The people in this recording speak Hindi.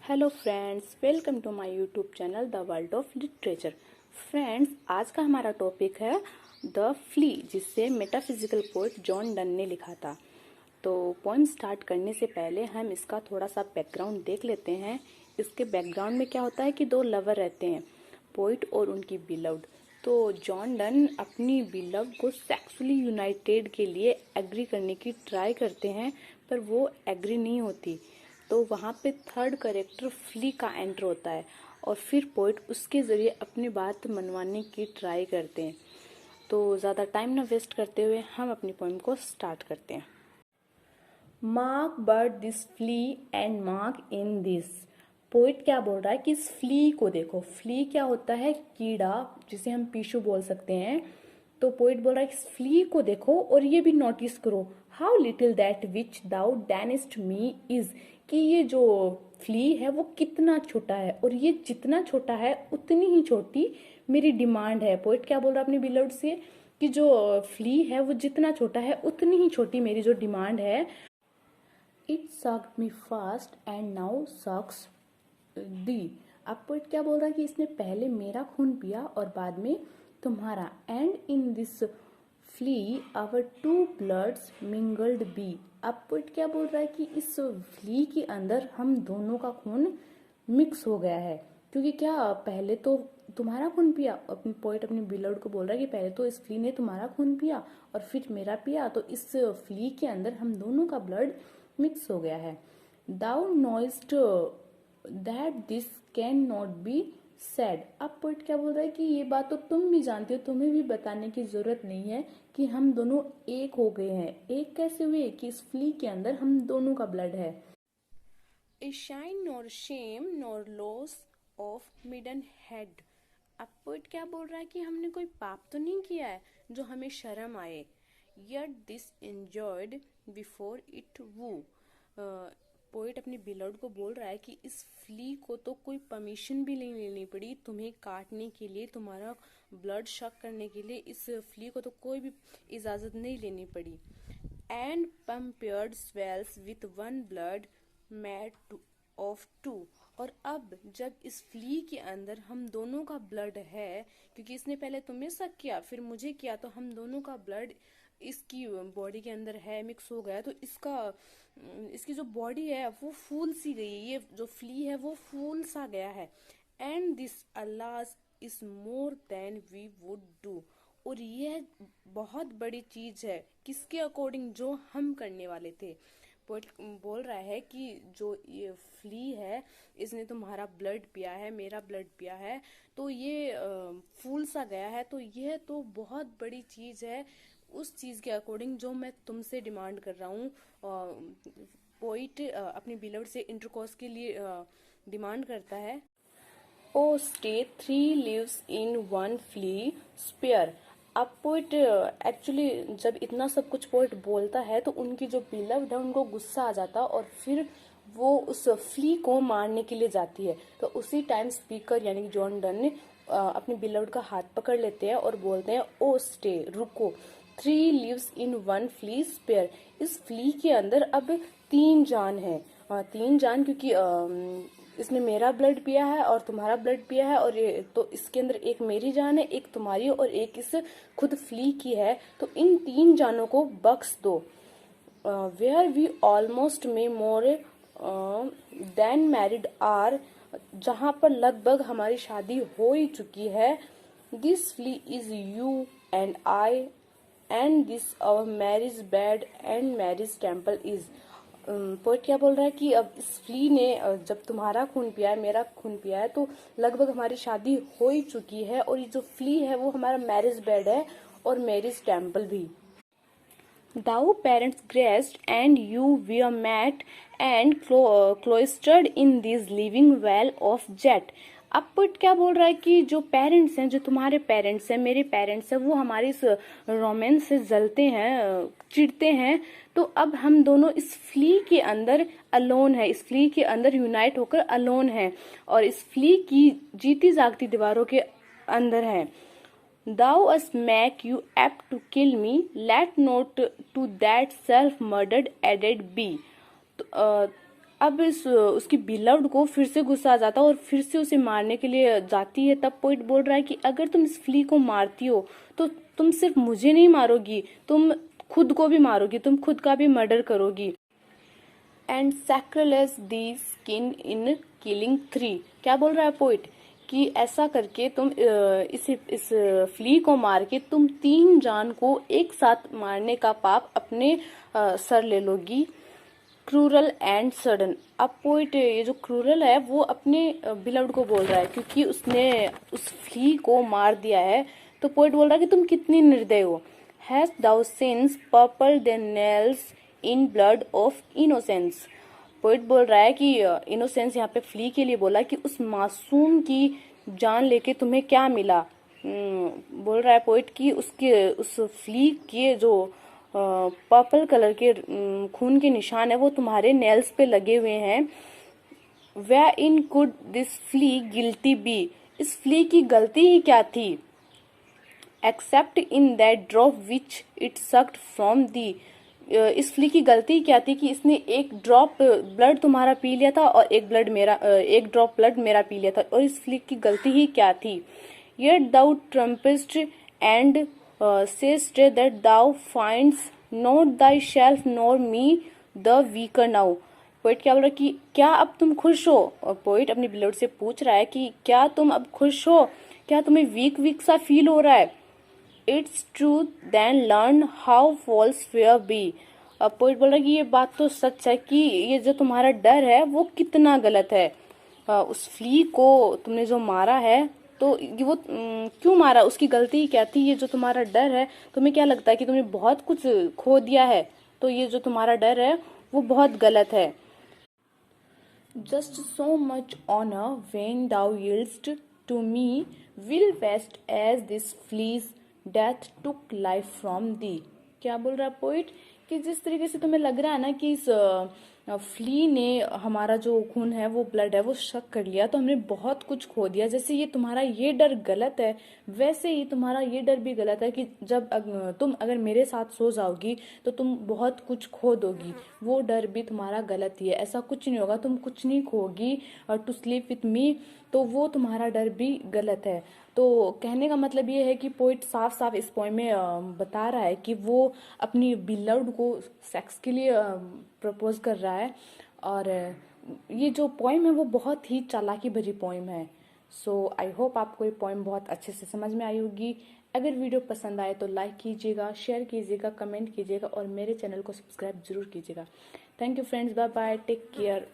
Hello friends, welcome to my YouTube channel the world of literature. Friends, आज का हमारा टॉपिक है द फ्ली, जिसे मेटाफिजिकल पोएट जॉन डन ने लिखा था। तो पोएम स्टार्ट करने से पहले हम इसका थोड़ा सा बैकग्राउंड देख लेते हैं। इसके बैकग्राउंड में क्या होता है कि दो लवर रहते हैं, पोएट और उनकी बिलव्ड। तो जॉन डन अपनी बिलव्ड को सेक्सुअली यूनाइटेड के लिए एग्री करने की ट्राई करते हैं, पर वो एग्री नहीं होती। तो वहाँ पे थर्ड कैरेक्टर फ्ली का एंटर होता है और फिर पोइट उसके ज़रिए अपनी बात मनवाने की ट्राई करते हैं। तो ज़्यादा टाइम ना वेस्ट करते हुए हम अपनी पोइम को स्टार्ट करते हैं। Mark but this flea and mark in this. Poet क्या बोल रहा है कि इस फ्ली को देखो। फ्ली क्या होता है? कीड़ा, जिसे हम पीशू बोल सकते हैं। तो पोइट बोल रहा है इस फ्ली को देखो और ये भी नोटिस करो, how little that which thou deny'st me is, कि ये जो फ्ली है वो कितना छोटा है और ये जितना छोटा है उतनी ही छोटी मेरी डिमांड है। पोइट क्या बोल रहा है अपनी बिलव्ड से कि जो फ्ली है वो जितना छोटा है उतनी ही छोटी मेरी जो डिमांड है। It sucked me first and now sucks thee. अब पोइट क्या बोल रहा है कि इसने पहले मेरा खून पिया और बाद में तुम्हारा। And in this flea our two bloods mingled be. अब पोइट क्या बोल रहा है कि इस फ्ली के अंदर हम दोनों का खून मिक्स हो गया है। क्योंकि क्या पहले तो तुम्हारा खून पिया, अपनी पोइट अपनी बिलव्ड को बोल रहा है कि पहले तो इस फ्ली ने तुम्हारा खून पिया और फिर मेरा पिया, तो इस फ्ली के अंदर हम दोनों का ब्लड मिक्स हो गया है। Thou knowest that this can not be said. अब पोइट क्या बोल रहा है कि ये बात तो तुम भी जानती हो, तुम्हें भी बताने की जरूरत नहीं है कि हम दोनों एक हो गए हैं। एक कैसे हुए? कि इस फ्ली के अंदर हम दोनों का ब्लड है। A sin nor shame nor loss of maidenhead. अब पोइट क्या बोल रहा है कि हमने कोई पाप तो नहीं किया है जो हमें शर्म आए। Yet this enjoyed before it woo. Poet अपनी बिलव्ड को बोल रहा है कि इस फ्ली को तो कोई परमिशन भी नहीं लेनी पड़ी तुम्हें काटने के लिए, तुम्हारा ब्लड शक करने के लिए इस फ्ली को तो कोई भी इजाजत नहीं लेनी पड़ी। And pampered swells with one blood made of two. और अब जब इस फ्ली के अंदर हम दोनों का ब्लड है, क्योंकि इसने पहले तुम्हें शक किया फिर मुझे किया, तो हम दोनों का ब्लड इसकी बॉडी के अंदर है, मिक्स हो गया, तो इसकी जो बॉडी है वो फूल सी गई है, ये जो फ्ली है वो फूल सा गया है। And this alas is more than we would do. और यह बहुत बड़ी चीज है किसके अकॉर्डिंग? जो हम करने वाले थे। पोएट बोल रहा है कि जो ये फ्ली है इसने तुम्हारा ब्लड पिया है, मेरा ब्लड पिया है, तो ये फूल सा गया है, तो यह तो बहुत बड़ी चीज है उस चीज के अकॉर्डिंग जो मैं तुमसे डिमांड कर रहा हूँ। पोइट अपनी बिलव्ड से इंटरकोर्स के लिए डिमांड करता है। O stay three lives in one flea spare. अब पोइट एक्चुअली जब इतना सब कुछ पोइट बोलता है तो उनकी जो बिलव्ड है उनको गुस्सा आ जाता और फिर वो उस फ्ली को मारने के लिए जाती है। तो उसी टाइम स्पीकर यानी कि जॉन डन ने अपनी बिलव्ड का हाथ पकड़ लेते हैं और बोलते हैं ओ स्टे, रुको, three lives in one flea spare. इस फ्ली के अंदर अब 3 जान है। 3 जान, क्योंकि इसने मेरा ब्लड पिया है और तुम्हारा ब्लड पिया है, और ये तो इसके अंदर एक मेरी जान है, एक तुम्हारी और एक इस खुद फ्ली की है। तो इन 3 जानों को बख्श दो। वेयर वी ऑलमोस्ट में मोर देन मैरिड आर, जहां पर लगभग हमारी शादी हो ही चुकी है। This flea is you and I and this our marriage bed and marriage temple is. Poet क्या बोल रहा है कि अब इस फ्ली ने जब तुम्हारा खून पिया है, मेरा खून पिया है, तो लगभग हमारी शादी हो ही चुकी है, और ये जो फ्ली है वो हमारा मैरिज बेड है और मैरिज टेम्पल भी। Thou parents graced, and you were met and cloistered in this living well of jet. अब पुट क्या बोल रहा है कि जो पेरेंट्स हैं, जो तुम्हारे पेरेंट्स हैं, मेरे पेरेंट्स हैं, वो हमारे इस रोमांस से जलते हैं, चिढ़ते हैं। तो अब हम दोनों इस फ्ली के अंदर अलोन है, इस फ्ली के अंदर यूनाइट होकर अलोन है और इस फ्ली की जीती जागती दीवारों के अंदर है। Thou us make you apt to kill me, let not to that self murdered added be. अब इस उसकी बिलव्ड को फिर से गुस्सा आ जाता है और फिर से उसे मारने के लिए जाती है। तब पोइट बोल रहा है कि अगर तुम इस फ्ली को मारती हो तो तुम सिर्फ मुझे नहीं मारोगी, तुम खुद को भी मारोगी, तुम खुद का भी मर्डर करोगी। And sacrilege the skin in killing 3। क्या बोल रहा है पोइट कि ऐसा करके तुम इस फ्ली को मार के तुम 3 जान को एक साथ मारने का पाप अपने सर ले लोगी। Crural and sudden. अब पोइट ये जो क्रूरल है वो अपने बिलव्ड को बोल रहा है क्योंकि उसने उस फ्ली को मार दिया है। तो पोइट बोल रहा है कि तुम कितनी निर्दय हो। Has thou since purple then nails in blood of innocence. Poet बोल रहा है कि इनोसेंस यहाँ पे फ्ली के लिए बोला कि उस मासूम की जान लेके तुम्हें क्या मिला। बोल रहा है पोइट कि उसके उस फ्ली के जो पर्पल कलर के खून के निशान है वो तुम्हारे नेल्स पे लगे हुए हैं। Wherein could this flea guilty be. इस फ्ली की गलती ही क्या थी। Except in that drop which it sucked from thee. इस फ्ली की गलती क्या थी कि इसने एक ड्रॉप ब्लड तुम्हारा पी लिया था और एक ड्रॉप ब्लड मेरा पी लिया था। और इस फ्ली की गलती ही क्या थी। Yet thou triumph'st and say'st that thou find'st not thyself nor me the weaker now. Poet क्या बोल रहा है कि क्या अब तुम खुश हो। और पोइट अपनी बिलव्ड से पूछ रहा है कि क्या तुम अब खुश हो, क्या तुम्हें वीक वीक सा फील हो रहा है। It's truth then learn how false fears be. अब पोइट बोल रहा है कि ये बात तो सच है कि ये जो तुम्हारा डर है वो कितना गलत है। उस फ्ली को तुमने जो मारा है तो ये वो क्यों मारा, उसकी गलती क्या थी। ये जो तुम्हारा डर है, तुम्हें क्या लगता है कि तुमने बहुत कुछ खो दिया है, तो ये जो तुम्हारा डर है वो बहुत गलत है। Just so much honour when thou yield'st to me will waste as this flea's death took life from thee. क्या बोल रहा है पोइट कि जिस तरीके से तुम्हें लग रहा है ना कि इस फ्ली ने हमारा जो खून है वो ब्लड है वो शक कर लिया, तो हमने बहुत कुछ खो दिया। जैसे ये तुम्हारा ये डर गलत है, वैसे ही तुम्हारा ये डर भी गलत है कि जब तुम अगर मेरे साथ सो जाओगी तो तुम बहुत कुछ खो दोगी। वो डर भी तुम्हारा गलत ही है। ऐसा कुछ नहीं होगा, तुम कुछ नहीं खोगी टू स्लीप विथ मी, तो वो तुम्हारा डर भी गलत है। तो कहने का मतलब ये है कि पोइट साफ साफ इस पोएम में बता रहा है कि वो अपनी बिलव्ड को सेक्स के लिए प्रपोज कर रहा है। और ये जो पोएम है वो बहुत ही चालाकी भरी पोएम है। सो आई होप आपको ये पोएम बहुत अच्छे से समझ में आई होगी। अगर वीडियो पसंद आए तो लाइक कीजिएगा, शेयर कीजिएगा, कमेंट कीजिएगा और मेरे चैनल को सब्सक्राइब जरूर कीजिएगा। Thank you friends, bye bye, take care.